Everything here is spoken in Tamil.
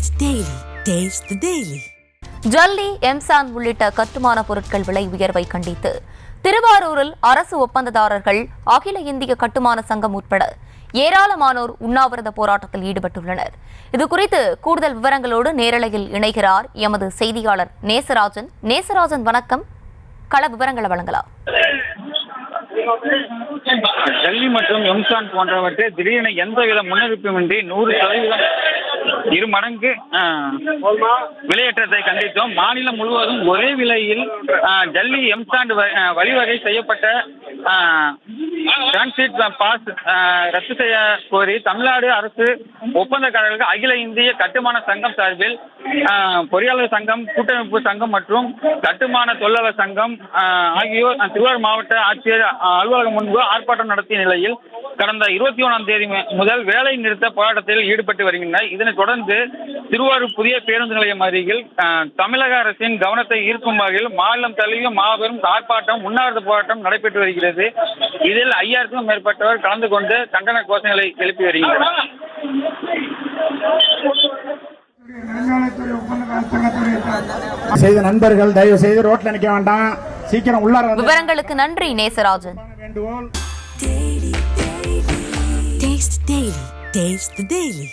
Taste the Daily. Taste the Daily. ஜல்லி, எம்சான் உள்ளிட்ட கட்டுமான பொருட்கள் விலை உயர்வை கண்டித்து திருவாரூரில் அரசு ஒப்பந்ததாரர்கள், அகில இந்திய கட்டுமான சங்கம் உட்பட ஏராளமானோர் உண்ணாவிரத போராட்டத்தில் ஈடுபட்டுள்ளனர். இதுகுறித்து கூடுதல் விவரங்களோடு நேரலையில் இணைகிறார் எமது செய்தியாளர் நேசராஜன். நேசராஜன், வணக்கம். கள விவரங்களை வழங்கலாம். ஜல்லி மற்றும் எம்சான் போன்றவற்றை திடீரென எந்தவித முன்னறிவிப்புமின்றி 100% இரு மடங்கு விலையேற்றத்தை கண்டித்தோம். மாநிலம் முழுவதும் ஒரே விலையில் ஜல்லி, எம்சாண்ட் வழிவகை செய்யப்பட்ட டிரான்சிட் பாஸ் ரத்து செய்ய கோரி தமிழ்நாடு அரசு ஒப்பந்தக்காரர்களுக்கு அகில இந்திய கட்டுமான சங்கம் சார்பில் பொறியாளர் சங்கம், கூட்டமைப்பு சங்கம் மற்றும் கட்டுமான தொழிலாளர் சங்கம் ஆகியோர் திருவாரூர் மாவட்ட ஆட்சியர் அலுவலகம் முன்பு ஆர்ப்பாட்டம் நடத்திய நிலையில் கடந்த 21ஆம் தேதி முதல் வேலை நிறுத்த போராட்டத்தில் ஈடுபட்டு வருகின்றனர். இதனைத் தொடர்ந்து திருவாரூர் புதிய பேருந்து நிலையம் அருகில் தமிழக அரசின் கவனத்தை ஈர்க்கும் வகையில் மாநிலம் தழுவிய மாபெரும் ஆர்ப்பாட்டம், உண்ணாவிரத போராட்டம் நடைபெற்று வருகிறது. இதில் 5000க்கும் மேற்பட்டவர் கலந்து கொண்டு கண்டன கோஷங்களை எழுப்பி வருகின்றனர். செய்த நண்பர்கள் தயவு செய்து ரோட்ல நிக்க வேண்டாம், சீக்கிரம் உள்ளார. விவரங்களுக்கு நன்றி Nesarajan. Taste the Daily. Taste the Daily.